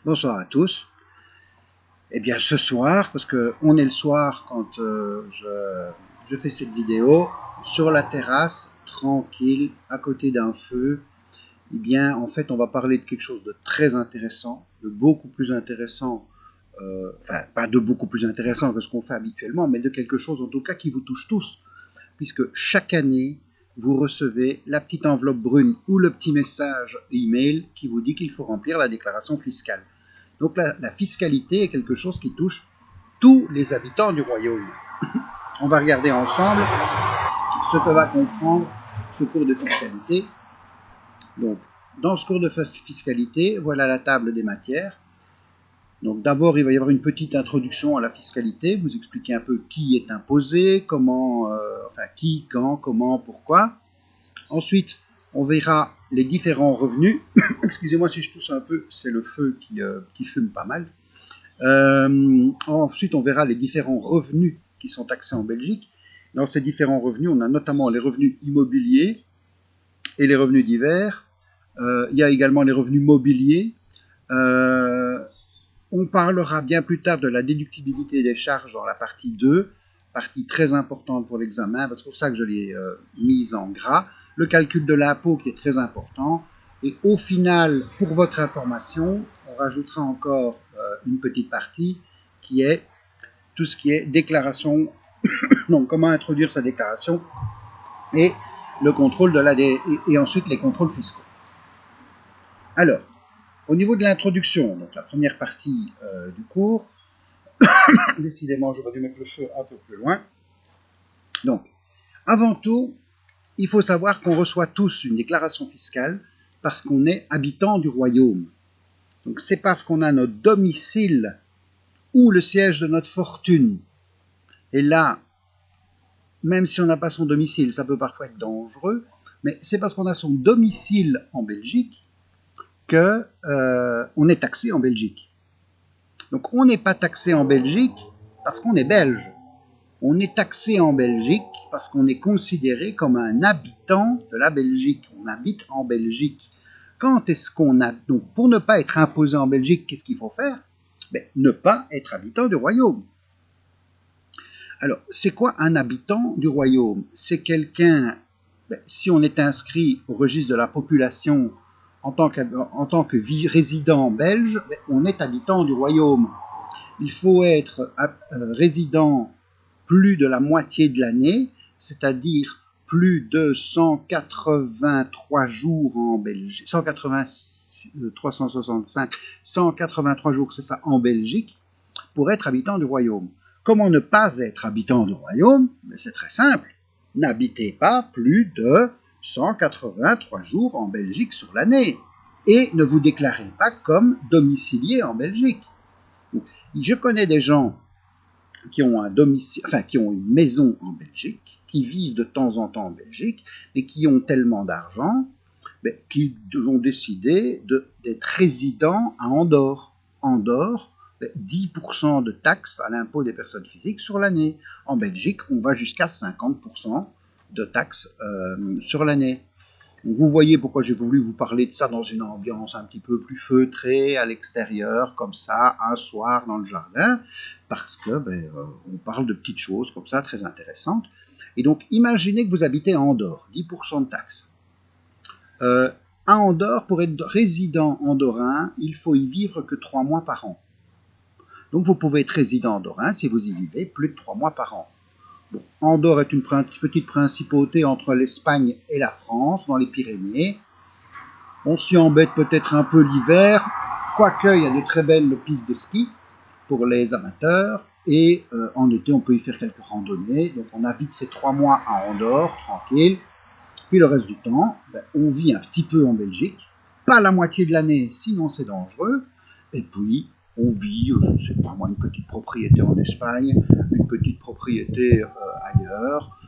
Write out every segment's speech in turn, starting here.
Bonsoir à tous. Eh bien ce soir, parce qu'on est le soir quand je fais cette vidéo, sur la terrasse, tranquille, à côté d'un feu, eh bien en fait on va parler de quelque chose de très intéressant, de beaucoup plus intéressant, enfin pas de beaucoup plus intéressant que ce qu'on fait habituellement, mais de quelque chose en tout cas qui vous touche tous, puisque chaque année, vous recevez la petite enveloppe brune ou le petit message email qui vous dit qu'il faut remplir la déclaration fiscale. Donc la fiscalité est quelque chose qui touche tous les habitants du royaume. On va regarder ensemble ce que va comprendre ce cours de fiscalité. Donc, dans ce cours de fiscalité, voilà la table des matières. Donc d'abord, il va y avoir une petite introduction à la fiscalité, vous expliquer un peu qui est imposé, comment, enfin qui, quand, comment, pourquoi. Ensuite, on verra les différents revenus. Excusez-moi si je tousse un peu, c'est le feu qui fume pas mal. Ensuite, on verra les différents revenus qui sont taxés en Belgique. Dans ces différents revenus, on a notamment les revenus immobiliers et les revenus divers. Il y a également les revenus mobiliers. On parlera bien plus tard de la déductibilité des charges dans la partie 2, partie très importante pour l'examen, c'est pour ça que je l'ai mise en gras. Le calcul de l'impôt qui est très important. Et au final, pour votre information, on rajoutera encore une petite partie qui est tout ce qui est déclaration, donc comment introduire sa déclaration et le contrôle de et ensuite les contrôles fiscaux. Alors, au niveau de l'introduction, donc la première partie du cours, décidément j'aurais dû mettre le feu un peu plus loin. Donc, avant tout, il faut savoir qu'on reçoit tous une déclaration fiscale parce qu'on est habitant du royaume. Donc c'est parce qu'on a notre domicile ou le siège de notre fortune. Et là, même si on n'a pas son domicile, ça peut parfois être dangereux, mais c'est parce qu'on a son domicile en Belgique qu'on est taxé en Belgique. Donc on n'est pas taxé en Belgique parce qu'on est belge. On est taxé en Belgique parce qu'on est considéré comme un habitant de la Belgique. On habite en Belgique. Quand est-ce qu'on a... Donc, pour ne pas être imposé en Belgique, qu'est-ce qu'il faut faire? Ne pas être habitant du royaume. Alors, c'est quoi un habitant du royaume? C'est quelqu'un, si on est inscrit au registre de la population en tant que résident belge, on est habitant du royaume. Il faut être résident plus de la moitié de l'année, c'est-à-dire plus de 183 jours en Belgique, 365, 183 jours, c'est ça, en Belgique, pour être habitant du royaume. Comment ne pas être habitant du royaume? C'est très simple. N'habitez pas plus de 183 jours en Belgique sur l'année et ne vous déclarez pas comme domicilié en Belgique. Je connais des gens qui ont un domicile, enfin qui ont une maison en Belgique, qui vivent de temps en temps en Belgique, mais qui ont tellement d'argent qu'ils ont décidé d'être résidents à Andorre. Andorre, 10% de taxes à l'impôt des personnes physiques sur l'année. En Belgique, on va jusqu'à 50% de taxes sur l'année. Vous voyez pourquoi j'ai voulu vous parler de ça dans une ambiance un petit peu plus feutrée, à l'extérieur, comme ça, un soir dans le jardin, parce que on parle de petites choses comme ça, très intéressantes. Et donc, imaginez que vous habitez à Andorre, 10% de taxes. À Andorre, pour être résident andorrain, il faut y vivre que 3 mois par an. Donc, vous pouvez être résident andorrain si vous y vivez plus de 3 mois par an. Bon, Andorre est une petite principauté entre l'Espagne et la France, dans les Pyrénées. On s'y embête peut-être un peu l'hiver, quoique il y a de très belles pistes de ski pour les amateurs. Et en été, on peut y faire quelques randonnées. Donc on a vite fait 3 mois à Andorre, tranquille. Puis le reste du temps, on vit un petit peu en Belgique. Pas la moitié de l'année, sinon c'est dangereux. Et puis, on vit, je ne sais pas moi, une petite propriété en Espagne, une petite propriété ailleurs.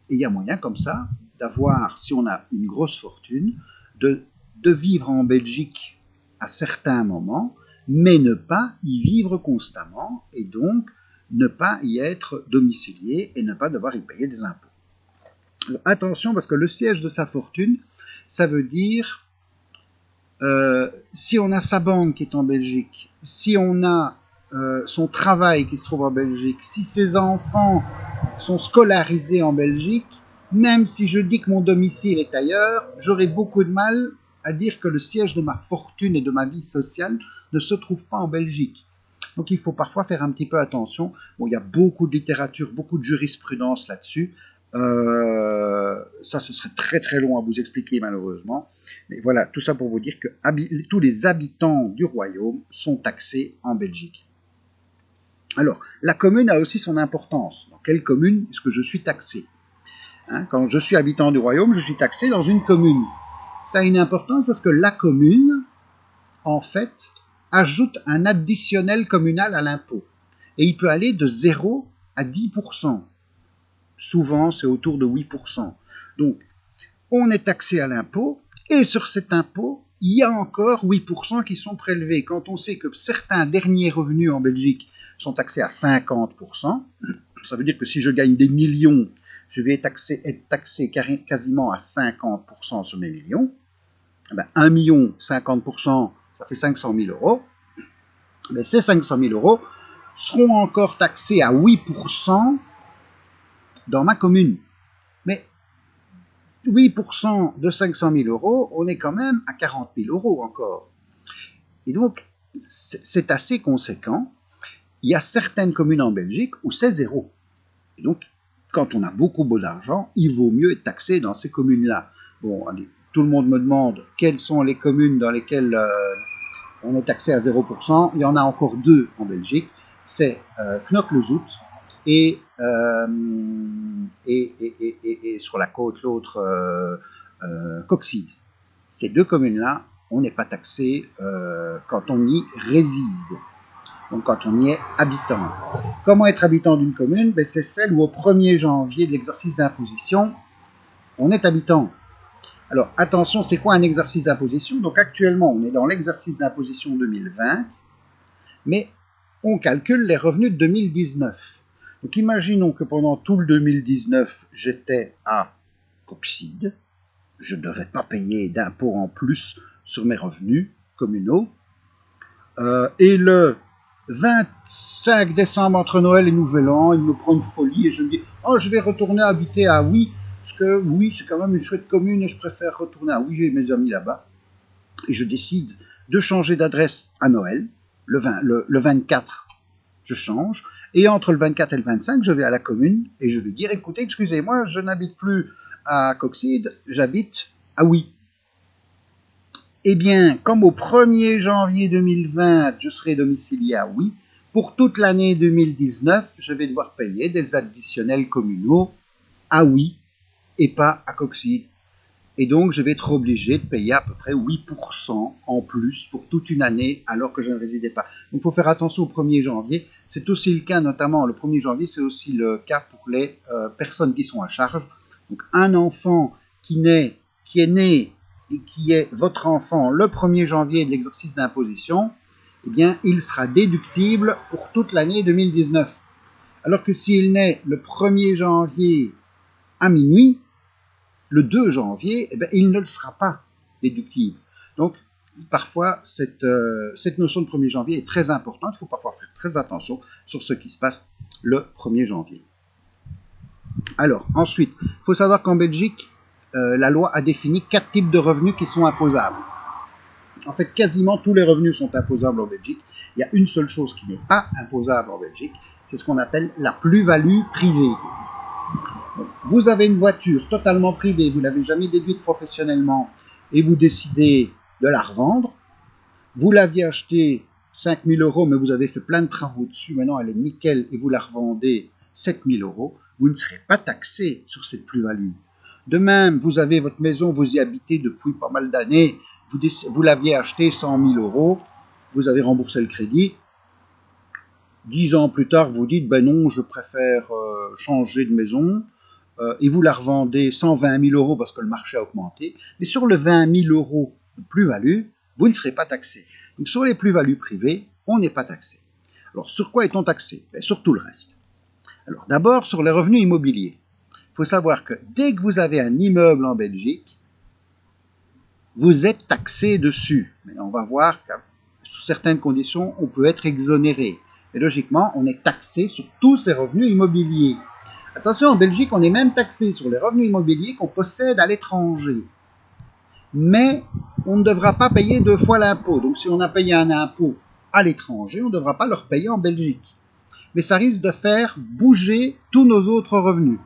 Et il y a moyen comme ça d'avoir, si on a une grosse fortune, de vivre en Belgique à certains moments, mais ne pas y vivre constamment, et donc ne pas y être domicilié et ne pas devoir y payer des impôts. Alors, attention, parce que le siège de sa fortune, ça veut dire Si on a sa banque qui est en Belgique, si on a son travail qui se trouve en Belgique, si ses enfants sont scolarisés en Belgique, même si je dis que mon domicile est ailleurs, j'aurai beaucoup de mal à dire que le siège de ma fortune et de ma vie sociale ne se trouve pas en Belgique. Donc il faut parfois faire un petit peu attention. Bon, il y a beaucoup de littérature, beaucoup de jurisprudence là-dessus. Ça, ce serait très très long à vous expliquer malheureusement. Mais voilà, tout ça pour vous dire que tous les habitants du royaume sont taxés en Belgique. Alors, la commune a aussi son importance. Dans quelle commune est-ce que je suis taxé? Quand je suis habitant du royaume, je suis taxé dans une commune. Ça a une importance parce que la commune, en fait, ajoute un additionnel communal à l'impôt. Et il peut aller de 0 à 10%. Souvent, c'est autour de 8%. Donc, on est taxé à l'impôt, et sur cet impôt, il y a encore 8% qui sont prélevés. Quand on sait que certains derniers revenus en Belgique sont taxés à 50%, ça veut dire que si je gagne des millions, je vais être taxé quasiment à 50% sur mes millions. Eh ben, 1 million, 50%, ça fait 500 000 euros. Mais ces 500 000 euros seront encore taxés à 8% dans ma commune. Mais 8% de 500 000 euros, on est quand même à 40 000 euros encore. Et donc, c'est assez conséquent. Il y a certaines communes en Belgique où c'est zéro. Et donc, quand on a beaucoup d'argent, il vaut mieux être taxé dans ces communes-là. Bon, allez, tout le monde me demande quelles sont les communes dans lesquelles on est taxé à 0%. Il y en a encore deux en Belgique. C'est Knokke-le-Zoet et sur la côte, l'autre, Coxide. Ces deux communes-là, on n'est pas taxé quand on y réside. Donc quand on y est habitant. Comment être habitant d'une commune? Ben, c'est celle où au 1er janvier de l'exercice d'imposition, on est habitant. Alors attention, c'est quoi un exercice d'imposition? Donc actuellement, on est dans l'exercice d'imposition 2020, mais on calcule les revenus de 2019. Donc imaginons que pendant tout le 2019, j'étais à Coxide, je ne devais pas payer d'impôts en plus sur mes revenus communaux, et le 25 décembre, entre Noël et Nouvel An, il me prend une folie et je me dis « Oh, je vais retourner habiter à Oui, parce que Oui, c'est quand même une chouette commune et je préfère retourner à Oui, j'ai mes amis là-bas. » Et je décide de changer d'adresse à Noël, le 24, je change, et entre le 24 et le 25, je vais à la commune et je vais dire « Écoutez, excusez-moi, je n'habite plus à Coxide, j'habite à Oui. » Eh bien, comme au 1er janvier 2020, je serai domicilié à Oui, pour toute l'année 2019, je vais devoir payer des additionnels communaux à Oui et pas à Coxide. Et donc, je vais être obligé de payer à peu près 8% en plus pour toute une année alors que je ne résidais pas. Donc, il faut faire attention au 1er janvier. C'est aussi le cas, notamment le 1er janvier, c'est aussi le cas pour les personnes qui sont à charge. Donc, un enfant qui est né et qui est votre enfant le 1er janvier de l'exercice d'imposition, eh bien, il sera déductible pour toute l'année 2019. Alors que s'il naît le 1er janvier à minuit, le 2 janvier, eh bien, il ne le sera pas déductible. Donc, parfois, cette notion de 1er janvier est très importante. Il faut parfois faire très attention sur ce qui se passe le 1er janvier. Alors, ensuite, il faut savoir qu'en Belgique, la loi a défini 4 types de revenus qui sont imposables. En fait, quasiment tous les revenus sont imposables en Belgique. Il y a une seule chose qui n'est pas imposable en Belgique, c'est ce qu'on appelle la plus-value privée. Vous avez une voiture totalement privée, vous ne l'avez jamais déduite professionnellement, et vous décidez de la revendre. Vous l'aviez achetée 5 000 euros, mais vous avez fait plein de travaux dessus, maintenant elle est nickel, et vous la revendez 7 000 euros. Vous ne serez pas taxé sur cette plus-value. De même, vous avez votre maison, vous y habitez depuis pas mal d'années, vous l'aviez acheté 100 000 euros, vous avez remboursé le crédit. 10 ans plus tard, vous dites, ben non, je préfère changer de maison, et vous la revendez 120 000 euros parce que le marché a augmenté. Mais sur le 20 000 euros de plus-value, vous ne serez pas taxé. Donc sur les plus-values privées, on n'est pas taxé. Alors sur quoi est-on taxé? Ben, sur tout le reste. Alors d'abord, sur les revenus immobiliers. Il faut savoir que dès que vous avez un immeuble en Belgique, vous êtes taxé dessus. Mais on va voir que sous certaines conditions, on peut être exonéré. Et logiquement, on est taxé sur tous ces revenus immobiliers. Attention, en Belgique, on est même taxé sur les revenus immobiliers qu'on possède à l'étranger. Mais on ne devra pas payer 2 fois l'impôt. Donc si on a payé un impôt à l'étranger, on ne devra pas le repayer en Belgique. Mais ça risque de faire bouger tous nos autres revenus.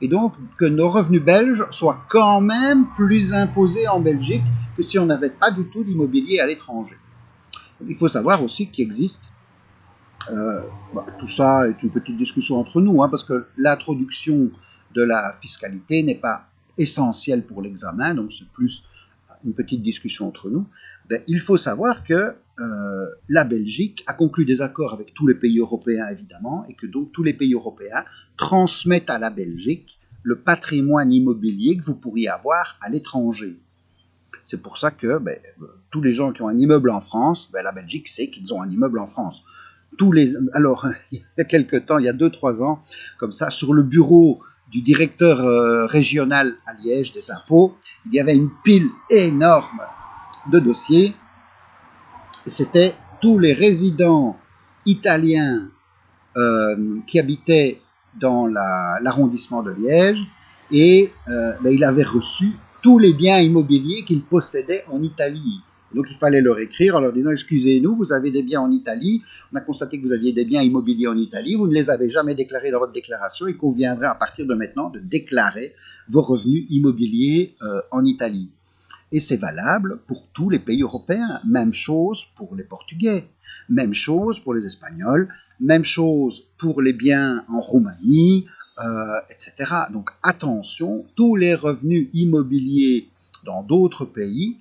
Et donc que nos revenus belges soient quand même plus imposés en Belgique que si on n'avait pas du tout d'immobilier à l'étranger. Il faut savoir aussi qu'il existe, tout ça est une petite discussion entre nous, parce que l'introduction de la fiscalité n'est pas essentielle pour l'examen, donc c'est plus une petite discussion entre nous. Il faut savoir que la Belgique a conclu des accords avec tous les pays européens, évidemment, et que donc tous les pays européens transmettent à la Belgique le patrimoine immobilier que vous pourriez avoir à l'étranger. C'est pour ça que tous les gens qui ont un immeuble en France, la Belgique sait qu'ils ont un immeuble en France. Alors, il y a quelques temps, il y a 2-3 ans, comme ça, sur le bureau du directeur régional à Liège des impôts, il y avait une pile énorme de dossiers. Et c'était tous les résidents italiens qui habitaient dans l'arrondissement de Liège, et il avait reçu tous les biens immobiliers qu'il possédait en Italie. Donc il fallait leur écrire en leur disant « Excusez-nous, vous avez des biens en Italie, on a constaté que vous aviez des biens immobiliers en Italie, vous ne les avez jamais déclarés dans votre déclaration, il conviendrait à partir de maintenant de déclarer vos revenus immobiliers en Italie. » Et c'est valable pour tous les pays européens. Même chose pour les Portugais, même chose pour les Espagnols, même chose pour les biens en Roumanie, etc. Donc attention, tous les revenus immobiliers dans d'autres pays,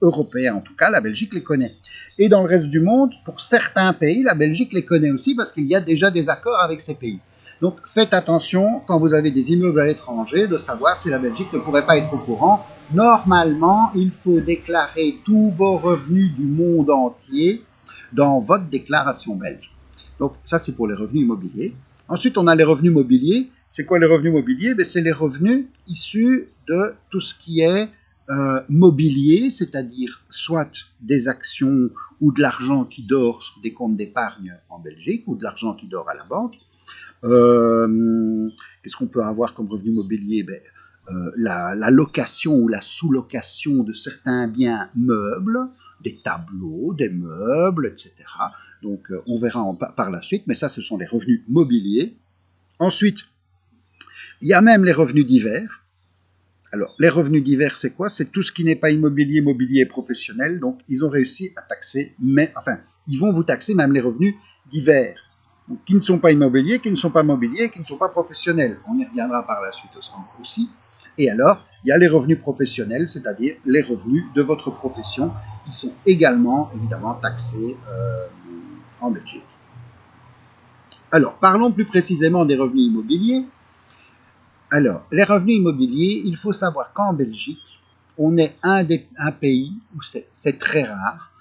européens en tout cas, la Belgique les connaît. Et dans le reste du monde, pour certains pays, la Belgique les connaît aussi parce qu'il y a déjà des accords avec ces pays. Donc faites attention, quand vous avez des immeubles à l'étranger, de savoir si la Belgique ne pourrait pas être au courant. Normalement, il faut déclarer tous vos revenus du monde entier dans votre déclaration belge. Donc ça, c'est pour les revenus immobiliers. Ensuite, on a les revenus mobiliers. C'est quoi les revenus mobiliers? C'est les revenus issus de tout ce qui est mobilier, c'est-à-dire soit des actions ou de l'argent qui dort sur des comptes d'épargne en Belgique, ou de l'argent qui dort à la banque. Qu'est-ce qu'on peut avoir comme revenu mobilier? La location ou la sous-location de certains biens meubles, des tableaux, des meubles, etc. Donc on verra par la suite, mais ça ce sont les revenus mobiliers. Ensuite, il y a même les revenus divers. Alors, les revenus divers, c'est quoi? C'est tout ce qui n'est pas immobilier, mobilier et professionnel. Donc, ils ont réussi à taxer, ils vont vous taxer même les revenus divers. Donc, qui ne sont pas immobiliers, qui ne sont pas mobiliers, qui ne sont pas professionnels. On y reviendra par la suite aussi. Et alors, il y a les revenus professionnels, c'est-à-dire les revenus de votre profession. Ils sont également, évidemment, taxés en Belgique. Alors, parlons plus précisément des revenus immobiliers. Alors, les revenus immobiliers, il faut savoir qu'en Belgique, on est un pays où c'est très rare.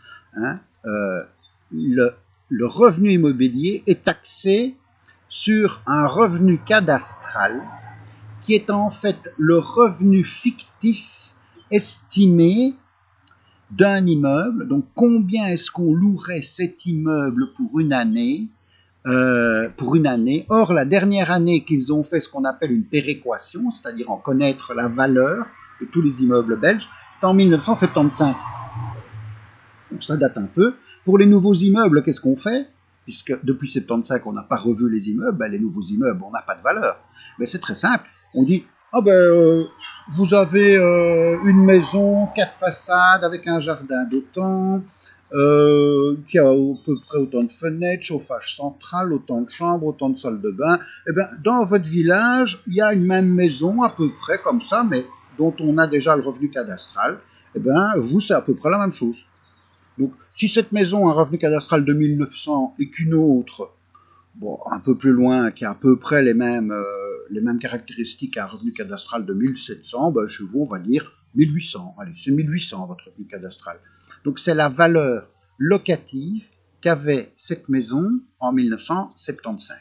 Le revenu immobilier est taxé sur un revenu cadastral qui est en fait le revenu fictif estimé d'un immeuble. Donc, combien est-ce qu'on louerait cet immeuble pour une année? Or, la dernière année qu'ils ont fait ce qu'on appelle une péréquation, c'est-à-dire en connaître la valeur de tous les immeubles belges, c'est en 1975. Donc ça date un peu. Pour les nouveaux immeubles, qu'est-ce qu'on fait? Puisque depuis 1975, on n'a pas revu les immeubles, les nouveaux immeubles, on n'a pas de valeur. Mais c'est très simple. On dit, vous avez une maison, 4 façades avec un jardin d'autant, qui a à peu près autant de fenêtres, chauffage central, autant de chambres, autant de salles de bain. Eh bien, dans votre village, il y a une même maison à peu près comme ça, mais dont on a déjà le revenu cadastral. Eh bien, vous, c'est à peu près la même chose. Donc, si cette maison a un revenu cadastral de 1900 et qu'une autre, un peu plus loin, qui a à peu près les mêmes caractéristiques qu'un revenu cadastral de 1700, chez vous, on va dire 1800. Allez, c'est 1800 votre revenu cadastral. Donc, c'est la valeur locative qu'avait cette maison en 1975.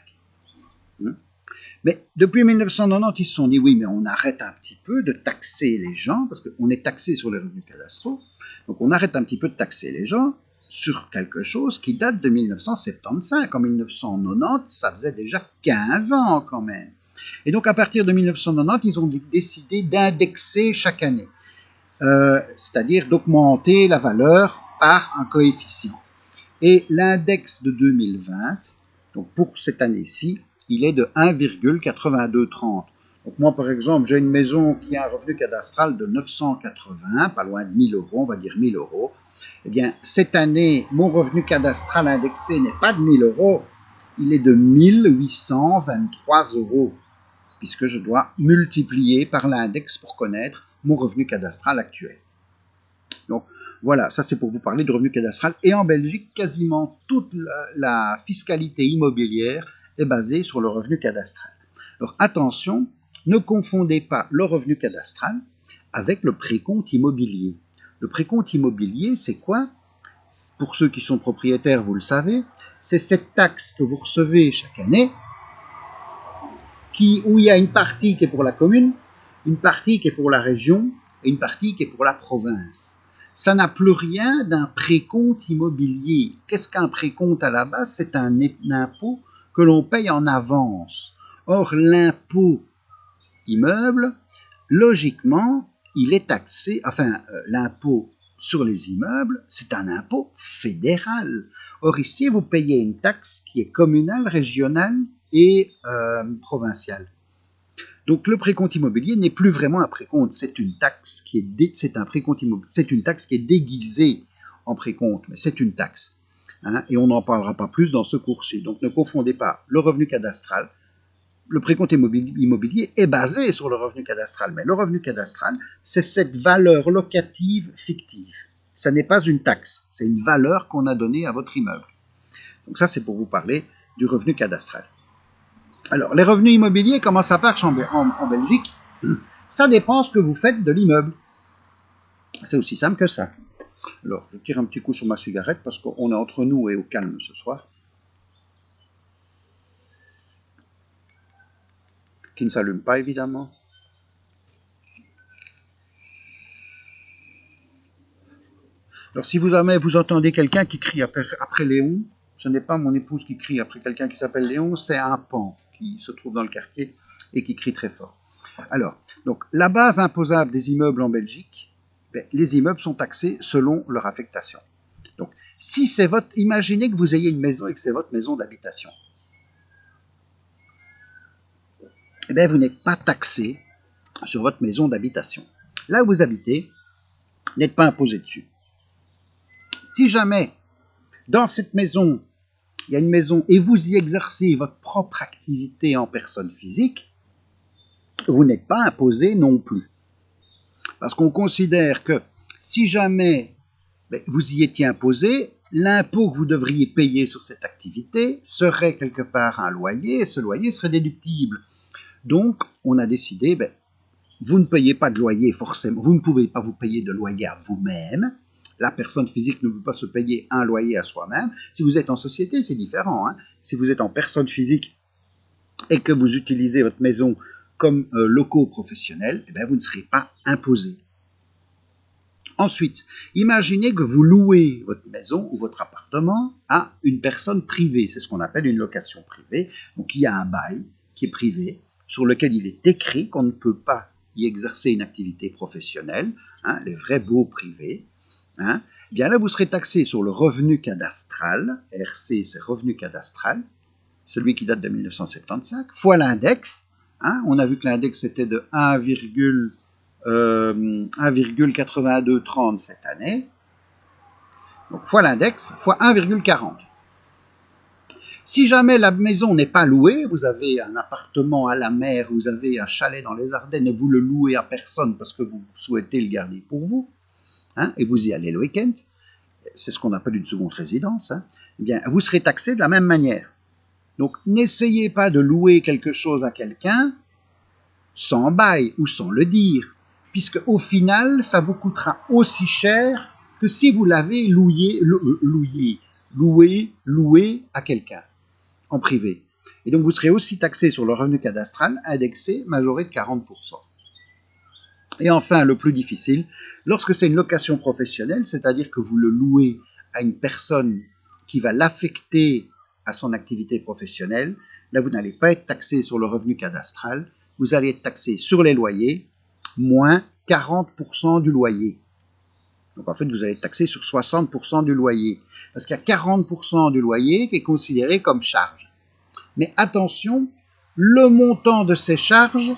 Mais depuis 1990, ils se sont dit, oui, mais on arrête un petit peu de taxer les gens, parce qu'on est taxé sur les revenus cadastraux, donc on arrête un petit peu de taxer les gens sur quelque chose qui date de 1975. En 1990, ça faisait déjà 15 ans quand même. Et donc à partir de 1990, ils ont décidé d'indexer chaque année, c'est-à-dire d'augmenter la valeur par un coefficient. Et l'index de 2020, donc pour cette année-ci, il est de 1,8230. Donc moi, par exemple, j'ai une maison qui a un revenu cadastral de 980, pas loin de 1000 euros, on va dire 1000 euros. Eh bien, cette année, mon revenu cadastral indexé n'est pas de 1000 euros, il est de 1823 euros, puisque je dois multiplier par l'index pour connaître mon revenu cadastral actuel. Donc voilà, ça c'est pour vous parler du revenu cadastral. Et en Belgique, quasiment toute la fiscalité immobilière est basée sur le revenu cadastral. Alors attention, ne confondez pas le revenu cadastral avec le précompte immobilier. Le précompte immobilier, c'est quoi? Pour ceux qui sont propriétaires, vous le savez, c'est cette taxe que vous recevez chaque année, où il y a une partie qui est pour la commune, une partie qui est pour la région et une partie qui est pour la province. Ça n'a plus rien d'un précompte immobilier. Qu'est-ce qu'un précompte à la base? C'est un impôt que l'on paye en avance. Or, l'impôt immeuble, logiquement, il est taxé, l'impôt sur les immeubles, c'est un impôt fédéral. Or, ici, vous payez une taxe qui est communale, régionale et provinciale. Donc le précompte immobilier n'est plus vraiment un précompte, c'est une taxe qui est c'est une taxe qui est déguisée en précompte, mais c'est une taxe. Hein, et on n'en parlera pas plus dans ce cours-ci. Donc ne confondez pas le revenu cadastral. Le précompte immobilier est basé sur le revenu cadastral, mais le revenu cadastral, c'est cette valeur locative fictive. Ça n'est pas une taxe, c'est une valeur qu'on a donnée à votre immeuble. Donc ça, c'est pour vous parler du revenu cadastral. Alors, les revenus immobiliers, comment ça marche en Belgique? Ça dépend ce que vous faites de l'immeuble. C'est aussi simple que ça. Alors, je tire un petit coup sur ma cigarette parce qu'on est entre nous et au calme ce soir. Qui ne s'allume pas, évidemment. Alors, si vous entendez quelqu'un qui crie après Léon, ce n'est pas mon épouse qui crie après quelqu'un qui s'appelle Léon, c'est un pan qui se trouve dans le quartier et qui crie très fort. Alors, donc, la base imposable des immeubles en Belgique, les immeubles sont taxés selon leur affectation. Donc, si c'est imaginez que vous ayez une maison et que c'est votre maison d'habitation. Eh bien, vous n'êtes pas taxé sur votre maison d'habitation. Là où vous habitez, vous n'êtes pas imposé dessus. Si jamais, dans cette maison, il y a une maison et vous y exercez votre propre activité en personne physique, vous n'êtes pas imposé non plus. Parce qu'on considère que si jamais vous y étiez imposé, l'impôt que vous devriez payer sur cette activité serait quelque part un loyer et ce loyer serait déductible. Donc, on a décidé, vous ne payez pas de loyer forcément, vous ne pouvez pas vous payer de loyer à vous-même. La personne physique ne peut pas se payer un loyer à soi-même. Si vous êtes en société, c'est différent. Hein. Si vous êtes en personne physique et que vous utilisez votre maison comme locaux professionnels, vous ne serez pas imposé. Ensuite, imaginez que vous louez votre maison ou votre appartement à une personne privée. C'est ce qu'on appelle une location privée. Donc il y a un bail qui est privé, sur lequel il est écrit qu'on ne peut pas y exercer une activité professionnelle, hein, les vrais baux privés. Hein, bien là, vous serez taxé sur le revenu cadastral, RC, c'est revenu cadastral, celui qui date de 1975, fois l'index. Hein, on a vu que l'index était de 1,8230 cette année. Donc, fois l'index, fois 1,40. Si jamais la maison n'est pas louée, vous avez un appartement à la mer, vous avez un chalet dans les Ardennes et vous le louez à personne parce que vous souhaitez le garder pour vous, hein, et vous y allez le week-end, c'est ce qu'on appelle une seconde résidence, hein, eh bien, vous serez taxé de la même manière. Donc, n'essayez pas de louer quelque chose à quelqu'un sans bail ou sans le dire, puisque au final, ça vous coûtera aussi cher que si vous l'avez loué à quelqu'un en privé. Et donc vous serez aussi taxé sur le revenu cadastral indexé, majoré de 40%. Et enfin, le plus difficile, lorsque c'est une location professionnelle, c'est-à-dire que vous le louez à une personne qui va l'affecter à son activité professionnelle, là vous n'allez pas être taxé sur le revenu cadastral, vous allez être taxé sur les loyers, moins 40% du loyer. Donc en fait, vous allez être taxé sur 60% du loyer, parce qu'il y a 40% du loyer qui est considéré comme charge. Mais attention, le montant de ces charges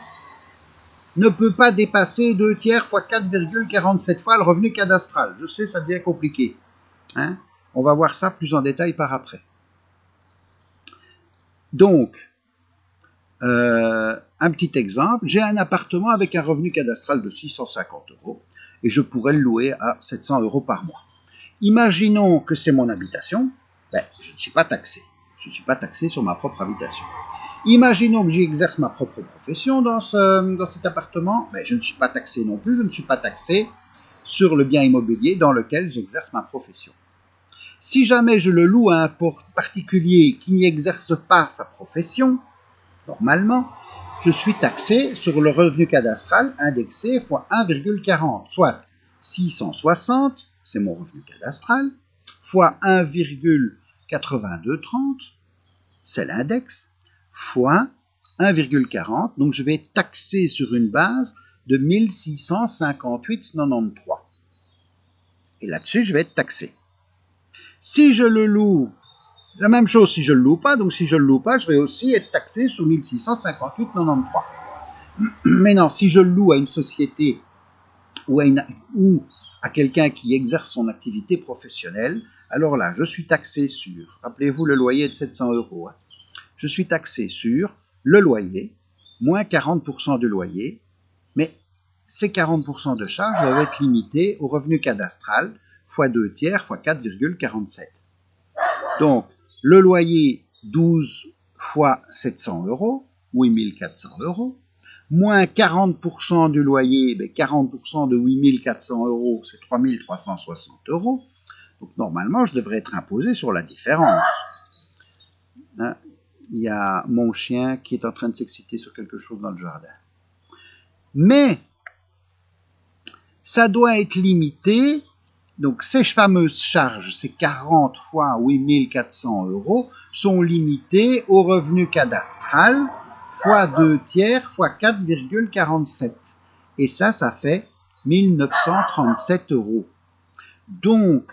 ne peut pas dépasser 2 tiers fois 4,47 fois le revenu cadastral. Je sais, ça devient compliqué. Hein? On va voir ça plus en détail par après. Donc, un petit exemple, j'ai un appartement avec un revenu cadastral de 650 € et je pourrais le louer à 700 € par mois. Imaginons que c'est mon habitation, je ne suis pas taxé. Je ne suis pas taxé sur ma propre habitation. Imaginons que j'exerce ma propre profession dans cet appartement, je ne suis pas taxé non plus, je ne suis pas taxé sur le bien immobilier dans lequel j'exerce ma profession. Si jamais je le loue à un particulier qui n'y exerce pas sa profession, normalement, je suis taxé sur le revenu cadastral indexé fois 1,40, soit 660, c'est mon revenu cadastral, fois 1,8230, c'est l'index, fois 1,40, donc je vais être taxé sur une base de 1658,93. Et là-dessus, je vais être taxé. Si je le loue, la même chose si je ne le loue pas, donc si je ne le loue pas, je vais aussi être taxé sur 1658,93. Mais non, si je le loue à une société ou à quelqu'un qui exerce son activité professionnelle, alors là, je suis taxé sur, rappelez-vous le loyer de 700 €, hein, je suis taxé sur le loyer, moins 40% du loyer, mais ces 40% de charges doivent être limités au revenu cadastral, fois 2 tiers, fois 4,47. Donc, le loyer, 12 fois 700 €, 8400 €, moins 40% du loyer, 40% de 8400 €, c'est 3360 €. Donc, normalement, je devrais être imposé sur la différence. Hein? Il y a mon chien qui est en train de s'exciter sur quelque chose dans le jardin. Mais, ça doit être limité. Donc, ces fameuses charges, ces 40 fois 8400 €, sont limitées au revenu cadastral fois 2 tiers fois 4,47. Et ça fait 1937 €. Donc,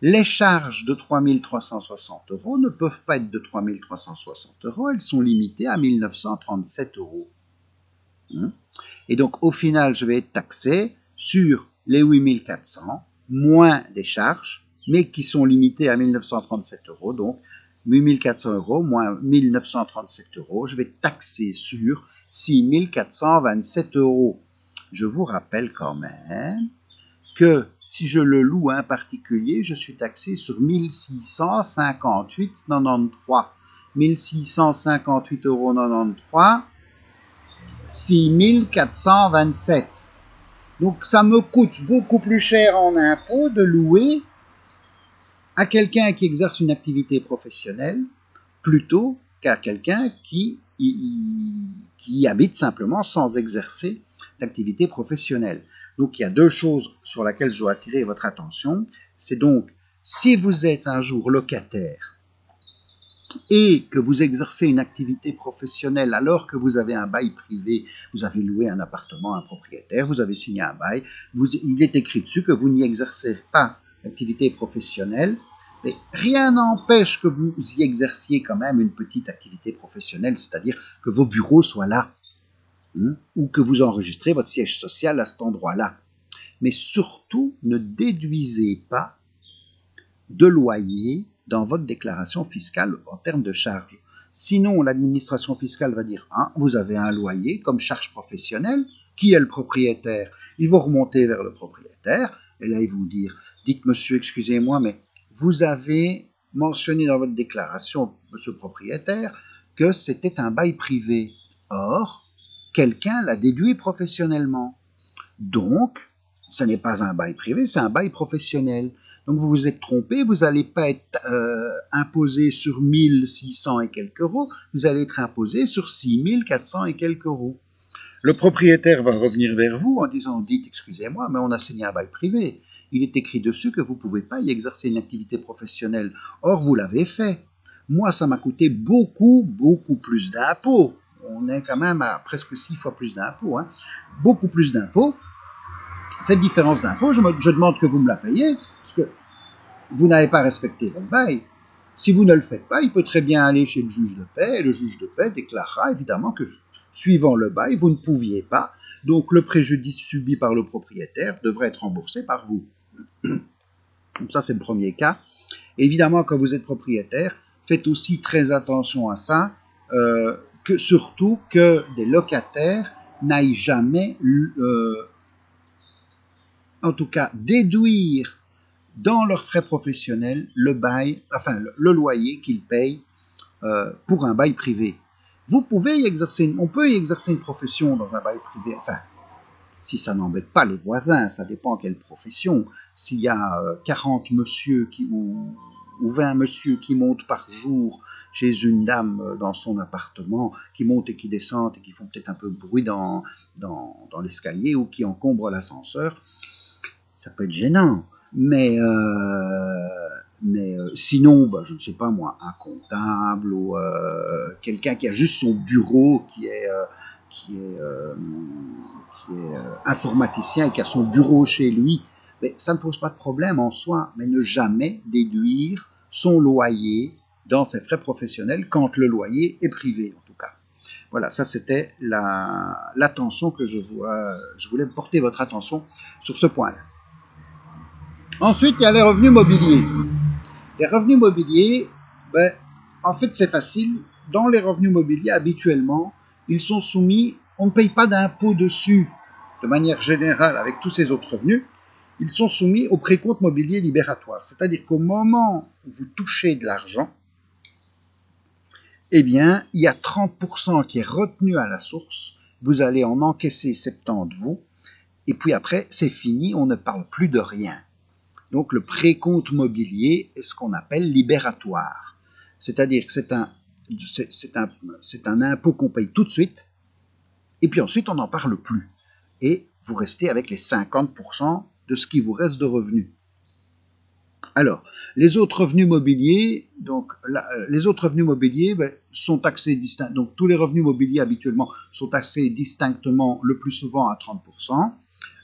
les charges de 3360 € ne peuvent pas être de 3360 €, elles sont limitées à 1937 €. Et donc, au final, je vais être taxé sur les 8400 moins des charges, mais qui sont limitées à 1937 €. Donc, 8400 € moins 1937 €, je vais être taxé sur 6427 €. Je vous rappelle quand même que si je le loue à un particulier, je suis taxé sur 1658,93. 1658,93 €, 6427. Donc ça me coûte beaucoup plus cher en impôts de louer à quelqu'un qui exerce une activité professionnelle plutôt qu'à quelqu'un qui habite simplement sans exercer d'activité professionnelle. Donc il y a deux choses sur lesquelles je dois attirer votre attention. C'est donc, si vous êtes un jour locataire et que vous exercez une activité professionnelle alors que vous avez un bail privé, vous avez loué un appartement à un propriétaire, vous avez signé un bail, il est écrit dessus que vous n'y exercez pas d'activité professionnelle, mais rien n'empêche que vous y exerciez quand même une petite activité professionnelle, c'est-à-dire que vos bureaux soient là, ou que vous enregistrez votre siège social à cet endroit-là. Mais surtout, ne déduisez pas de loyer dans votre déclaration fiscale en termes de charges. Sinon, l'administration fiscale va dire vous avez un loyer comme charge professionnelle. Qui est le propriétaire? Ils vont remonter vers le propriétaire et là, ils vont dire dites monsieur, excusez-moi, mais vous avez mentionné dans votre déclaration, monsieur le propriétaire, que c'était un bail privé. Or, quelqu'un l'a déduit professionnellement. Donc, ce n'est pas un bail privé, c'est un bail professionnel. Donc vous vous êtes trompé, vous n'allez pas être imposé sur 1600 et quelques euros, vous allez être imposé sur 6400 et quelques euros. Le propriétaire va revenir vers vous en disant « Dites, excusez-moi, mais on a signé un bail privé. Il est écrit dessus que vous ne pouvez pas y exercer une activité professionnelle. Or, vous l'avez fait. Moi, ça m'a coûté beaucoup, beaucoup plus d'impôts. On est quand même à presque 6 fois plus d'impôts. Hein. Beaucoup plus d'impôts. Cette différence d'impôts, je demande que vous me la payiez, parce que vous n'avez pas respecté votre bail. Si vous ne le faites pas, il peut très bien aller chez le juge de paix, et le juge de paix déclarera évidemment que, suivant le bail, vous ne pouviez pas, donc le préjudice subi par le propriétaire devrait être remboursé par vous. Donc ça, c'est le premier cas. Évidemment, quand vous êtes propriétaire, faites aussi très attention à ça, surtout que des locataires n'aillent jamais, en tout cas, déduire dans leurs frais professionnels le bail, enfin le loyer qu'ils payent pour un bail privé. Vous pouvez y exercer, on peut y exercer une profession dans un bail privé, enfin, si ça n'embête pas les voisins, ça dépend quelle profession. S'il y a 40 monsieur ou 20 monsieur qui montent par jour chez une dame dans son appartement, qui montent et qui descendent et qui font peut-être un peu de bruit dans l'escalier ou qui encombrent l'ascenseur, ça peut être gênant. Mais sinon, bah, je ne sais pas moi, un comptable ou quelqu'un qui a juste son bureau, qui est informaticien et qui a son bureau chez lui, mais ça ne pose pas de problème en soi, mais ne jamais déduire son loyer dans ses frais professionnels quand le loyer est privé, en tout cas. Voilà, ça c'était l'attention que je voulais porter votre attention sur ce point-là. Ensuite, il y a les revenus mobiliers. Les revenus mobiliers, ben, en fait, c'est facile. Dans les revenus mobiliers, habituellement, ils sont soumis, on ne paye pas d'impôt dessus de manière générale avec tous ces autres revenus. Ils sont soumis au précompte mobilier libératoire. C'est-à-dire qu'au moment où vous touchez de l'argent, eh bien, il y a 30% qui est retenu à la source. Vous allez en encaisser 70, vous. Et puis après, c'est fini, on ne parle plus de rien. Donc le précompte mobilier est ce qu'on appelle libératoire. C'est-à-dire que c'est un impôt qu'on paye tout de suite, et puis ensuite on n'en parle plus. Et vous restez avec les 50% de ce qui vous reste de revenus. Alors, les autres revenus mobiliers, sont taxés distinctement. Donc tous les revenus mobiliers habituellement sont taxés distinctement, le plus souvent à 30%.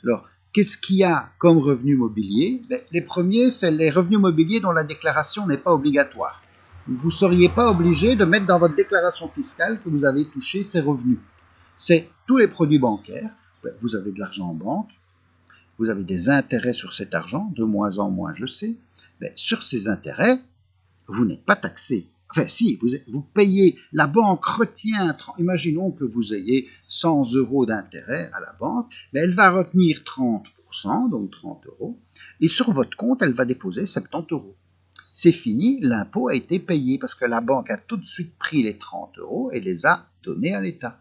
Alors, qu'est-ce qu'il y a comme revenus mobiliers? Les premiers, c'est les revenus mobiliers dont la déclaration n'est pas obligatoire. Vous ne seriez pas obligé de mettre dans votre déclaration fiscale que vous avez touché ces revenus. C'est tous les produits bancaires. Vous avez de l'argent en banque, vous avez des intérêts sur cet argent, de moins en moins, je sais. Mais sur ces intérêts, vous n'êtes pas taxé. Enfin, si, vous payez, la banque retient, imaginons que vous ayez 100 € d'intérêt à la banque, mais elle va retenir 30%, donc 30 €, et sur votre compte, elle va déposer 70 €. C'est fini, l'impôt a été payé, parce que la banque a tout de suite pris les 30 € et les a donnés à l'État.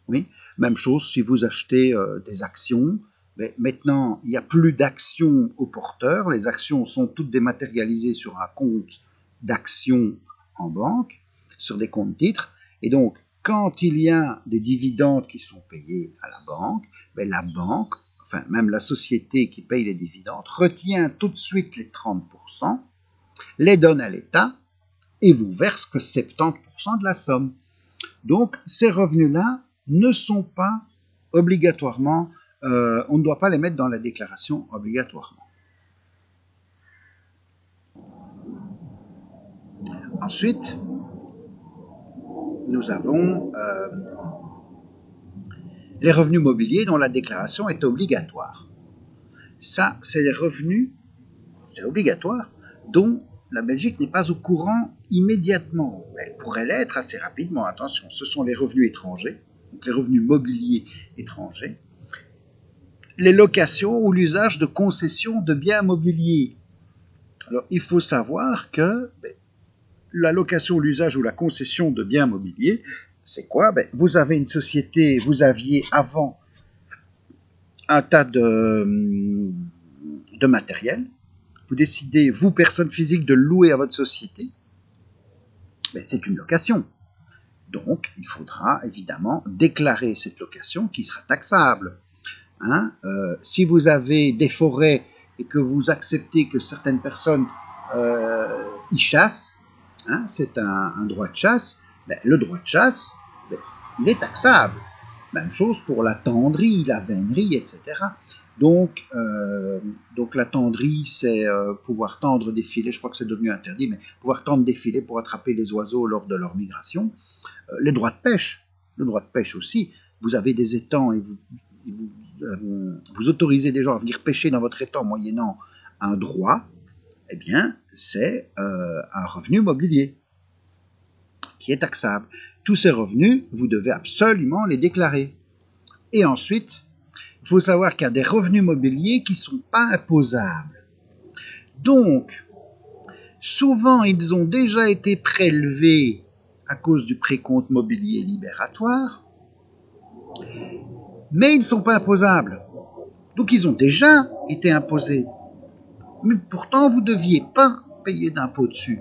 Oui, même chose si vous achetez des actions. Mais maintenant, il n'y a plus d'actions au porteur, les actions sont toutes dématérialisées sur un compte d'actions en banque, sur des comptes titres, et donc quand il y a des dividendes qui sont payés à la banque, enfin même la société qui paye les dividendes, retient tout de suite les 30%, les donne à l'État et vous verse que 70% de la somme. Donc ces revenus-là ne sont pas obligatoirement, on ne doit pas les mettre dans la déclaration obligatoirement. Ensuite, nous avons les revenus mobiliers dont la déclaration est obligatoire. Ça, c'est les revenus, c'est obligatoire, dont la Belgique n'est pas au courant immédiatement. Elle pourrait l'être assez rapidement, attention, ce sont les revenus étrangers, donc les revenus mobiliers étrangers, les locations ou l'usage de concessions de biens mobiliers. Alors, il faut savoir que la location, l'usage ou la concession de biens mobiliers, c'est quoi? Vous avez une société, vous aviez avant un tas de matériel. Vous décidez, vous, personne physique, de le louer à votre société. Ben, c'est une location. Donc, il faudra évidemment déclarer cette location qui sera taxable. Hein, si vous avez des forêts et que vous acceptez que certaines personnes y chassent, hein, c'est un droit de chasse, ben, le droit de chasse, ben, il est taxable. Même chose pour la tenderie, la veinerie, etc. Donc la tenderie, c'est pouvoir tendre des filets, je crois que c'est devenu interdit, mais pouvoir tendre des filets pour attraper les oiseaux lors de leur migration. Les droits de pêche, le droit de pêche aussi, vous avez des étangs et vous autorisez des gens à venir pêcher dans votre étang moyennant un droit, eh bien, c'est un revenu mobilier qui est taxable. Tous ces revenus, vous devez absolument les déclarer. Et ensuite, il faut savoir qu'il y a des revenus mobiliers qui ne sont pas imposables. Donc, souvent, ils ont déjà été prélevés à cause du précompte mobilier libératoire, mais ils ne sont pas imposables. Donc, ils ont déjà été imposés. Mais pourtant, vous ne deviez pas payer d'impôt dessus.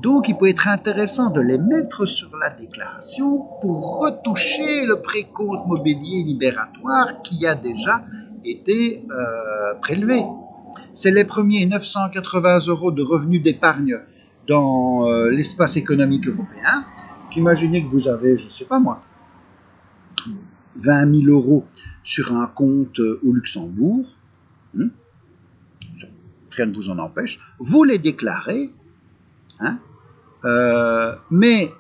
Donc, il peut être intéressant de les mettre sur la déclaration pour retoucher le précompte mobilier libératoire qui a déjà été prélevé. C'est les premiers 980 € de revenus d'épargne dans l'espace économique européen. Imaginez que vous avez, je ne sais pas moi, 20 000 € sur un compte au Luxembourg. Rien ne vous en empêche. Vous les déclarez. Hein, mais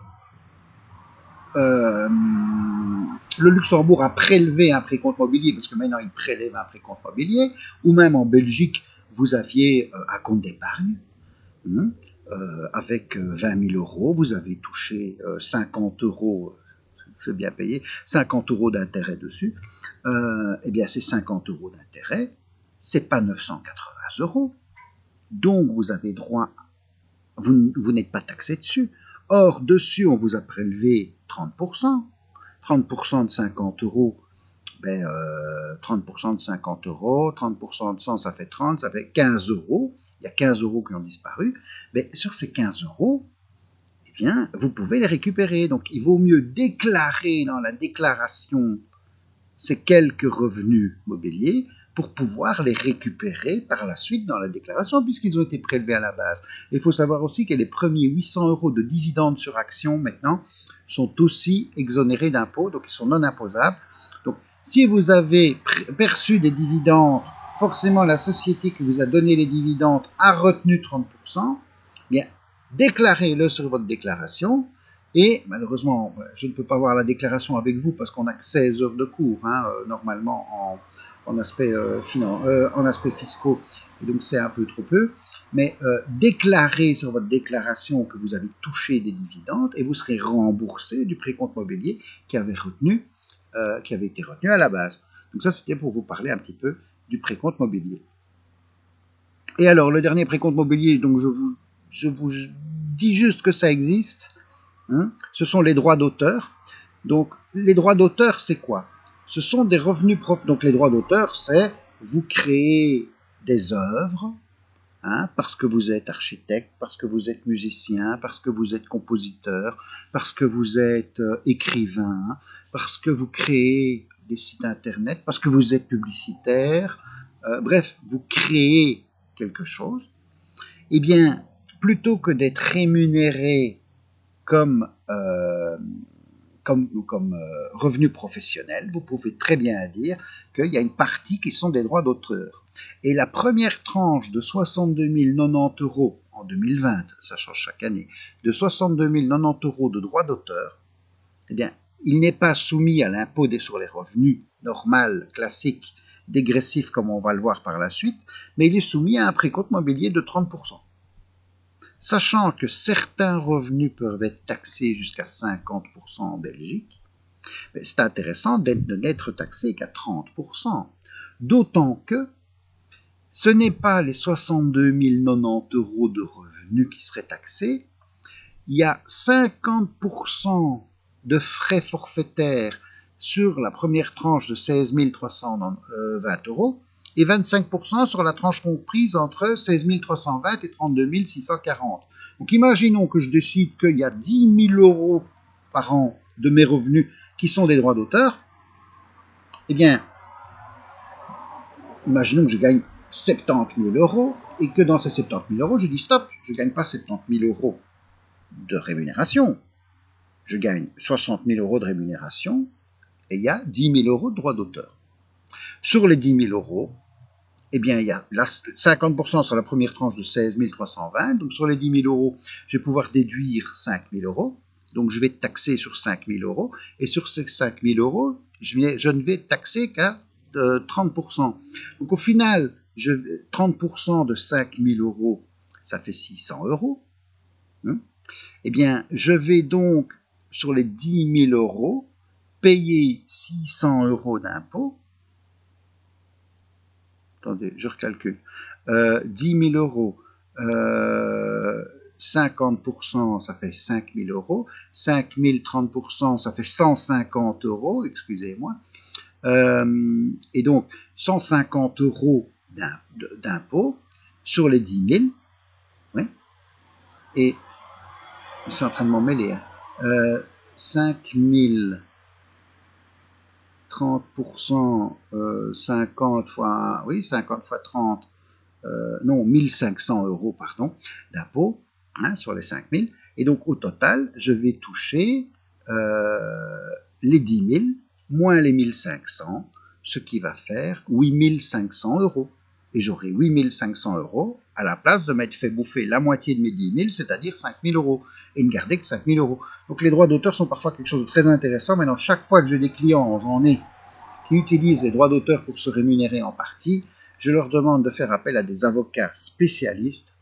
le Luxembourg a prélevé un précompte mobilier, parce que maintenant il prélève un précompte mobilier, ou même en Belgique, vous aviez un compte d'épargne, avec 20 000 €, vous avez touché 50 €, c'est bien payé, 50 € d'intérêt dessus, eh bien ces 50 € d'intérêt, c'est pas 980 €, donc vous avez droit, vous n'êtes pas taxé dessus. Or, dessus, on vous a prélevé 30%. 30% de 50 €, ben, 30% de 50 €, 30% de 100, ça fait 30, ça fait 15 €. Il y a 15 € qui ont disparu. Mais sur ces 15 €, eh bien, vous pouvez les récupérer. Donc, il vaut mieux déclarer dans la déclaration ces quelques revenus mobiliers pour pouvoir les récupérer par la suite dans la déclaration, puisqu'ils ont été prélevés à la base. Il faut savoir aussi que les premiers 800 € de dividendes sur actions, maintenant, sont aussi exonérés d'impôts, donc ils sont non imposables. Donc, si vous avez perçu des dividendes, forcément la société qui vous a donné les dividendes a retenu 30%, bien, déclarez-le sur votre déclaration. Et malheureusement, je ne peux pas voir la déclaration avec vous parce qu'on a que 16 heures de cours, hein, normalement en aspect fiscaux, et donc c'est un peu trop peu. Mais déclarez sur votre déclaration que vous avez touché des dividendes et vous serez remboursé du précompte mobilier qui avait été retenu à la base. Donc ça, c'était pour vous parler un petit peu du précompte mobilier. Et alors, le dernier précompte mobilier, donc je vous dis juste que ça existe. Ce sont les droits d'auteur. Donc, les droits d'auteur, c'est quoi? Ce sont des revenus propres. Donc, les droits d'auteur, c'est vous créez des œuvres, parce que vous êtes architecte, parce que vous êtes musicien, parce que vous êtes compositeur, parce que vous êtes écrivain, parce que vous créez des sites internet, parce que vous êtes publicitaire. Bref, vous créez quelque chose. Eh bien, plutôt que d'être rémunéré comme revenu professionnel, vous pouvez très bien dire qu'il y a une partie qui sont des droits d'auteur. Et la première tranche de 62 090 € en 2020, ça change chaque année, de 62 090 € de droits d'auteur, eh bien, il n'est pas soumis à l'impôt sur les revenus normal, classique, dégressif comme on va le voir par la suite, mais il est soumis à un précompte mobilier de 30%. Sachant que certains revenus peuvent être taxés jusqu'à 50% en Belgique, c'est intéressant de n'être taxé qu'à 30%. D'autant que ce n'est pas les 62 090 € de revenus qui seraient taxés, il y a 50% de frais forfaitaires sur la première tranche de 16 320 € et 25% sur la tranche comprise entre 16 320 et 32 640. Donc imaginons que je décide qu'il y a 10 000 € par an de mes revenus qui sont des droits d'auteur. Eh bien, imaginons que je gagne 70 000 € et que dans ces 70 000 €, je dis stop, je ne gagne pas 70 000 € de rémunération. Je gagne 60 000 € de rémunération et il y a 10 000 € de droits d'auteur. Sur les 10 000 €, eh bien, il y a 50% sur la première tranche de 16 320. Donc, sur les 10 000 €, je vais pouvoir déduire 5 000 €. Donc, je vais taxer sur 5 000 €. Et sur ces 5 000 €, je ne vais taxer qu'à 30%. Donc, au final, 30% de 5 000 €, ça fait 600 €. Eh bien, je vais donc, sur les 10 000 €, payer 600 € d'impôts. Attendez, je recalcule. 10 000 €, 50%, ça fait 5 000 €. 5 000, 30%, ça fait 150 €, excusez-moi. Et donc, 150 € d'impôts sur les 10 000. Oui. Et je suis en train de m'en mêler. 5 000, 30%, 50 fois, oui, 50 fois 30, non, 1500 €, pardon, d'impôts, sur les 5 000. Et donc, au total, je vais toucher les 10 000 moins les 1500, ce qui va faire 8 500 €. Et j'aurai 8 500 € à la place de m'être fait bouffer la moitié de mes 10 000, c'est-à-dire 5 000 €, et ne garder que 5 000 €. Donc les droits d'auteur sont parfois quelque chose de très intéressant. Maintenant, chaque fois que j'ai des clients, j'en ai, qui utilisent les droits d'auteur pour se rémunérer en partie, je leur demande de faire appel à des avocats spécialistes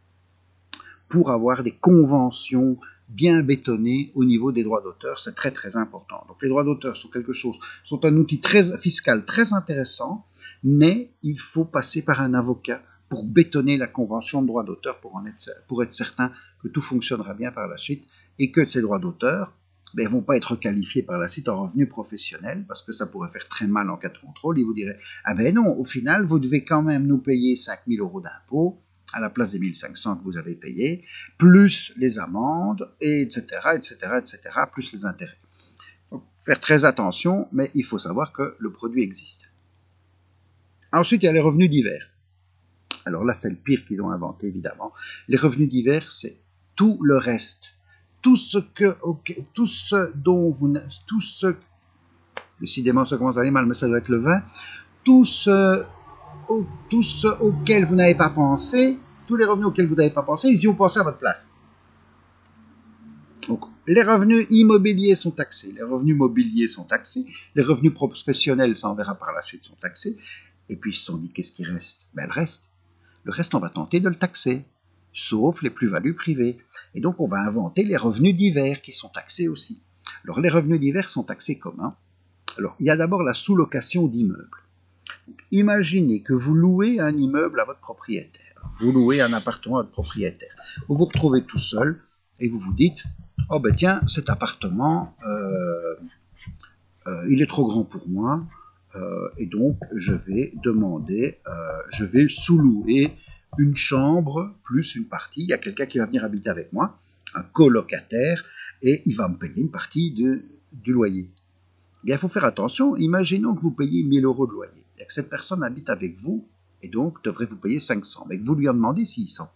pour avoir des conventions bien bétonnées au niveau des droits d'auteur. C'est très très important. Donc les droits d'auteur sont un outil fiscal très intéressant, mais il faut passer par un avocat pour bétonner la convention de droits d'auteur pour être certain que tout fonctionnera bien par la suite et que ces droits d'auteur ne vont pas être qualifiés par la suite en revenus professionnels, parce que ça pourrait faire très mal en cas de contrôle. Ils vous diraient « Ah ben non, au final, vous devez quand même nous payer 5 000 € d'impôts à la place des 1500 que vous avez payés, plus les amendes, etc., etc., etc., plus les intérêts. » Donc, faire très attention, mais il faut savoir que le produit existe. Ensuite, il y a les revenus divers. Alors là, c'est le pire qu'ils ont inventé, évidemment. Les revenus divers, c'est tout le reste. Tout ce décidément ça commence à aller mal, mais ça doit être le vin, tout ce auquel vous n'avez pas pensé, tous les revenus auxquels vous n'avez pas pensé, ils y ont pensé à votre place. Donc, les revenus immobiliers sont taxés, les revenus mobiliers sont taxés, les revenus professionnels, ça on verra par la suite, sont taxés, et puis ils se sont dit, qu'est-ce qui reste? Ben, le reste, on va tenter de le taxer, sauf les plus-values privées. Et donc, on va inventer les revenus divers qui sont taxés aussi. Alors, les revenus divers sont taxés comment? Alors, il y a d'abord la sous-location d'immeubles. Imaginez que vous louez un immeuble à votre propriétaire. Vous louez un appartement à votre propriétaire. Vous vous retrouvez tout seul et vous vous dites « Oh ben tiens, cet appartement, il est trop grand pour moi. Et donc, je vais sous-louer une chambre plus une partie. Il y a quelqu'un qui va venir habiter avec moi, un colocataire, et il va me payer une partie du loyer. » Bien, il faut faire attention. Imaginons que vous payez 1 000 € de loyer, et que cette personne habite avec vous, et donc devrait vous payer 500, mais que vous lui en demandez 600.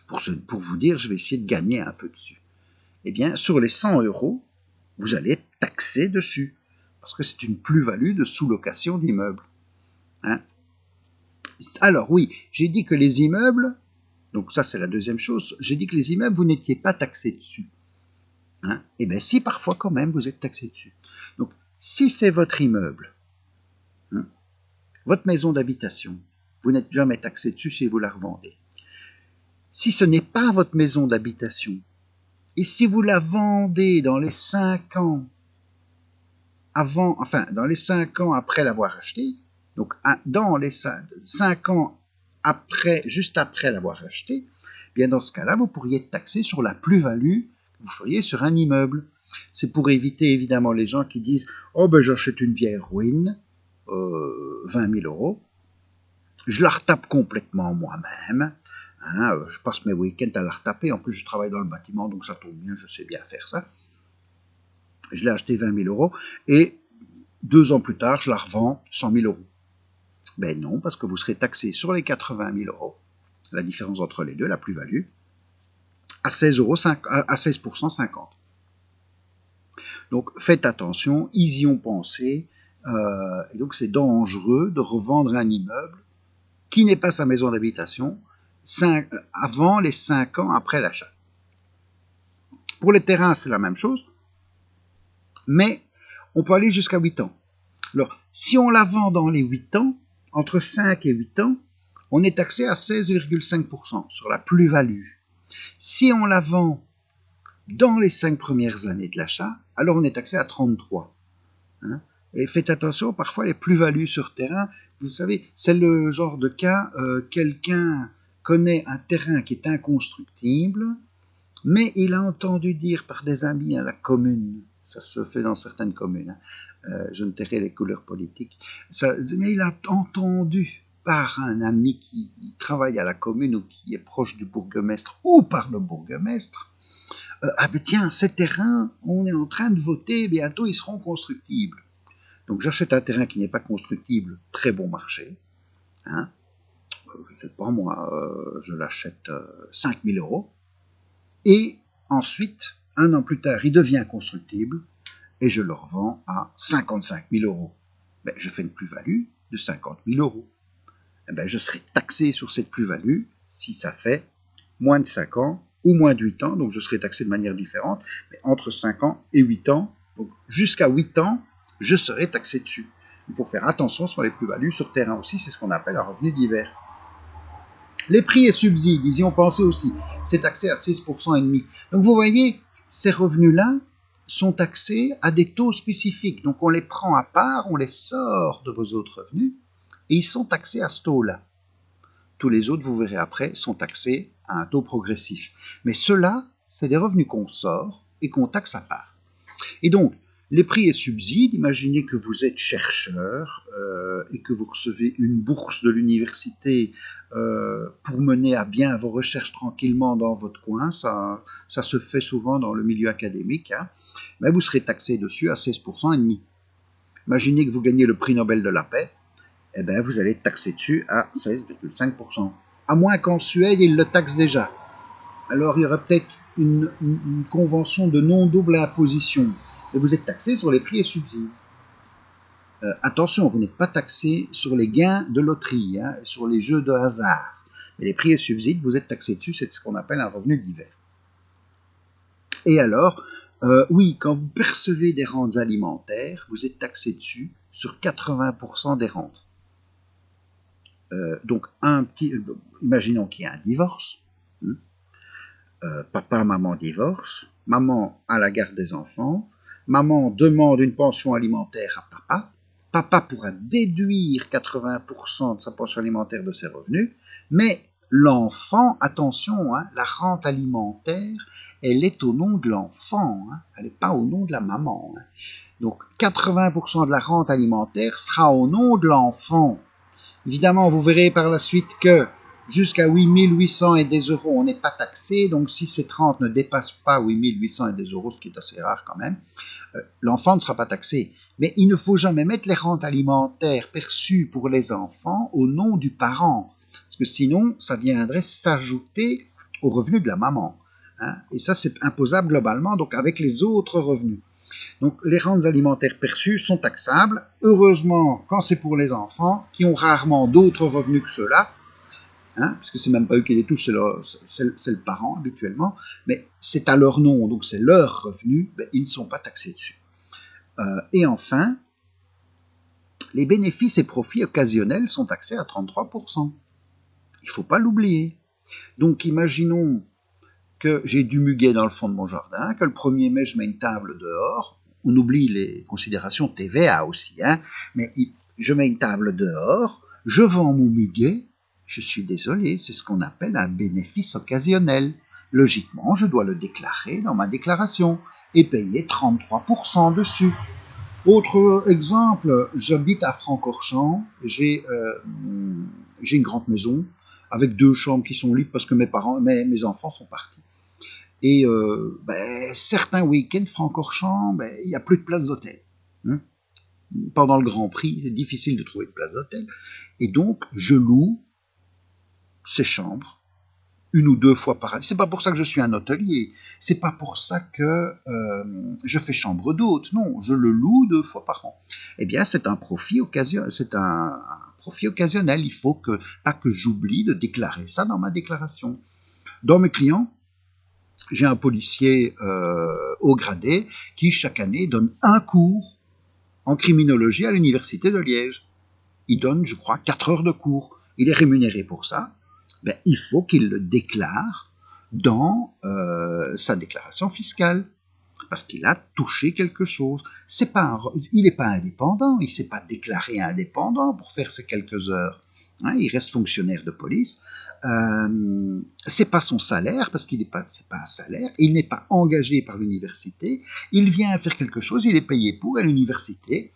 Pour vous dire, je vais essayer de gagner un peu dessus. Eh bien, sur les 100 €, vous allez être taxé dessus, parce que c'est une plus-value de sous-location d'immeubles. Alors oui, j'ai dit que les immeubles, donc ça c'est la deuxième chose, j'ai dit que les immeubles, vous n'étiez pas taxé dessus. Eh bien si, parfois quand même, vous êtes taxé dessus. Donc, si c'est votre immeuble, votre maison d'habitation, vous n'êtes jamais taxé dessus si vous la revendez. Si ce n'est pas votre maison d'habitation, et si vous la vendez dans les 5 ans dans les 5 ans après l'avoir acheté, donc dans les 5 ans juste après l'avoir acheté, bien dans ce cas-là, vous pourriez être taxé sur la plus-value que vous feriez sur un immeuble. C'est pour éviter évidemment les gens qui disent « Oh ben j'achète une vieille ruine, 20 000 euros, je la retape complètement moi-même, hein, je passe mes week-ends à la retaper, en plus je travaille dans le bâtiment donc ça tombe bien, je sais bien faire ça. Je l'ai acheté 20 000 euros et 2 ans plus tard je la revends 100 000 euros. » Ben non, parce que vous serez taxé sur les 80 000 euros, la différence entre les deux, la plus-value, à 16% 50. Donc faites attention, ils y ont pensé, et donc c'est dangereux de revendre un immeuble qui n'est pas sa maison d'habitation avant les 5 ans après l'achat. Pour les terrains, c'est la même chose, mais on peut aller jusqu'à 8 ans. Alors, si on la vend dans les 8 ans, entre 5 et 8 ans, on est taxé à 16,5% sur la plus-value. Si on la vend dans les 5 premières années de l'achat, alors on est taxé à 33%. Hein. Et faites attention, parfois les plus-values sur terrain, vous savez, c'est le genre de cas, quelqu'un connaît un terrain qui est inconstructible, mais il a entendu dire par des amis à la commune, ça se fait dans certaines communes, je ne tairai les couleurs politiques, mais il a entendu par un ami qui travaille à la commune ou qui est proche du bourgmestre ou par le bourgmestre, ah ben tiens, ces terrains, on est en train de voter, bientôt ils seront constructibles. Donc j'achète un terrain qui n'est pas constructible, très bon marché, hein, je ne sais pas moi, je l'achète 5 000 euros, et ensuite, 1 an plus tard, il devient constructible, et je le revends à 55 000 euros. Ben, je fais une plus-value de 50 000 euros. Et ben, je serai taxé sur cette plus-value si ça fait moins de 5 ans ou moins de 8 ans, donc je serai taxé de manière différente, mais entre 5 ans et 8 ans, donc jusqu'à 8 ans, je serai taxé dessus. Il faut faire attention sur les plus-values sur terrain aussi, c'est ce qu'on appelle un revenu divers. Les prix et subsides, ils y ont pensé aussi, c'est taxé à 16,5%. Donc vous voyez, ces revenus-là sont taxés à des taux spécifiques. Donc on les prend à part, on les sort de vos autres revenus, et ils sont taxés à ce taux-là. Tous les autres, vous verrez après, sont taxés à un taux progressif. Mais ceux-là, c'est des revenus qu'on sort et qu'on taxe à part. Et donc, les prix et subsides, imaginez que vous êtes chercheur et que vous recevez une bourse de l'université pour mener à bien vos recherches tranquillement dans votre coin, ça se fait souvent dans le milieu académique, hein, mais vous serez taxé dessus à 16,5%. Imaginez que vous gagnez le prix Nobel de la paix, eh bien vous allez être taxé dessus à 16,5%. À moins qu'en Suède, ils le taxent déjà. Alors il y aura peut-être une convention de non-double imposition. Et vous êtes taxé sur les prix et subsides. Attention, vous n'êtes pas taxé sur les gains de loterie, hein, sur les jeux de hasard. Mais les prix et subsides, vous êtes taxé dessus, c'est ce qu'on appelle un revenu divers. Et alors, oui, quand vous percevez des rentes alimentaires, vous êtes taxé dessus sur 80% des rentes. Donc, imaginons qu'il y a un divorce. Papa, maman divorce. Maman a la garde des enfants. Maman demande une pension alimentaire à papa. Papa pourra déduire 80% de sa pension alimentaire de ses revenus, mais l'enfant, attention, hein, la rente alimentaire, elle est au nom de l'enfant, hein, elle n'est pas au nom de la maman. Hein. Donc 80% de la rente alimentaire sera au nom de l'enfant. Évidemment, vous verrez par la suite que jusqu'à 8 800 et des euros, on n'est pas taxé. Donc, si ces 30 ne dépassent pas 8 800 et des euros, ce qui est assez rare quand même, l'enfant ne sera pas taxé. Mais il ne faut jamais mettre les rentes alimentaires perçues pour les enfants au nom du parent. Parce que sinon, ça viendrait s'ajouter aux revenus de la maman. Hein. Et ça, c'est imposable globalement, donc avec les autres revenus. Donc, les rentes alimentaires perçues sont taxables. Heureusement, quand c'est pour les enfants, qui ont rarement d'autres revenus que ceux-là, hein, parce que c'est même pas eux qui les touchent, c'est le parent habituellement, mais c'est à leur nom, donc c'est leur revenu, ben, ils ne sont pas taxés dessus. Et enfin, les bénéfices et profits occasionnels sont taxés à 33%. Il ne faut pas l'oublier. Donc imaginons que j'ai du muguet dans le fond de mon jardin, que le 1er mai je mets une table dehors, on oublie les considérations TVA aussi, hein, mais je mets une table dehors, je vends mon muguet, je suis désolé, c'est ce qu'on appelle un bénéfice occasionnel. Logiquement, je dois le déclarer dans ma déclaration et payer 33% dessus. Autre exemple, j'habite à Francorchamps, j'ai une grande maison avec 2 chambres qui sont libres parce que mes enfants sont partis. Et certains week-ends, Francorchamps, il n'y a plus de place d'hôtel. Hein. Pendant le Grand Prix, c'est difficile de trouver de place d'hôtel. Et donc, je loue ces chambres 1 ou 2 fois par année. C'est pas pour ça que je suis un hôtelier. C'est pas pour ça que je fais chambre d'hôte. Non, je le loue 2 fois par an. Eh bien, c'est un profit occasionnel. Il faut pas que j'oublie de déclarer ça dans ma déclaration. Dans mes clients, j'ai un policier haut gradé qui, chaque année, donne un cours en criminologie à l'université de Liège. Il donne, je crois, 4 heures de cours. Il est rémunéré pour ça. Il faut qu'il le déclare dans sa déclaration fiscale. Parce qu'il a touché quelque chose. Il n'est pas indépendant. Il ne s'est pas déclaré indépendant pour faire ces quelques heures. Hein, il reste fonctionnaire de police. C'est pas son salaire, parce qu'il c'est pas un salaire. Il n'est pas engagé par l'université. Il vient faire quelque chose, il est payé pour, et l'université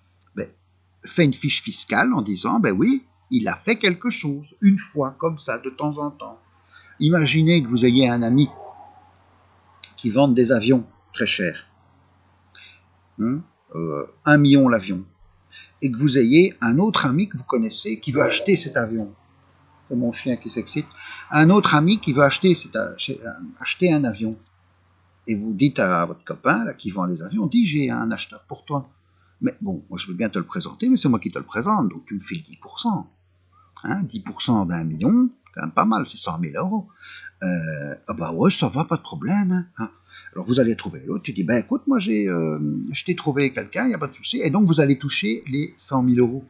fait une fiche fiscale en disant, oui, il a fait quelque chose, une fois, comme ça, de temps en temps. Imaginez que vous ayez un ami qui vend des avions très chers. 1 million l'avion. Et que vous ayez un autre ami que vous connaissez qui veut acheter cet avion. C'est mon chien qui s'excite. Un autre ami qui veut acheter un avion. Et vous dites à votre copain là, qui vend les avions, dit, j'ai un acheteur pour toi. Mais bon, moi je veux bien te le présenter, mais c'est moi qui te le présente, donc tu me files 10%. 10% d'1 million, c'est quand même pas mal, c'est 100 000 euros. Ouais, ça va, pas de problème. Hein. Alors vous allez trouver l'autre, tu dis, écoute, moi je t'ai trouvé quelqu'un, il n'y a pas de souci, et donc vous allez toucher les 100 000 euros.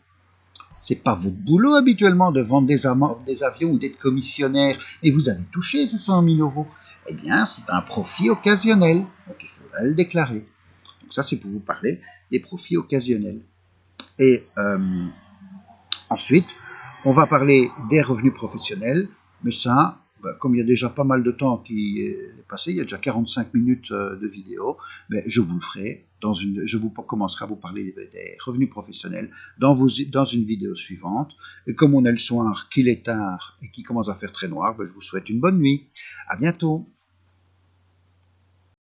C'est pas votre boulot habituellement de vendre des avions ou d'être commissionnaire, et vous avez touché ces 100 000 euros. Eh bien, c'est un profit occasionnel, donc il faudra le déclarer. Donc ça, c'est pour vous parler des profits occasionnels. Et ensuite, on va parler des revenus professionnels, mais ça, comme il y a déjà pas mal de temps qui est passé, il y a déjà 45 minutes de vidéo, je vous le ferai, commencerai à vous parler des revenus professionnels dans une vidéo suivante. Et comme on est le soir, qu'il est tard et qu'il commence à faire très noir, je vous souhaite une bonne nuit. À bientôt.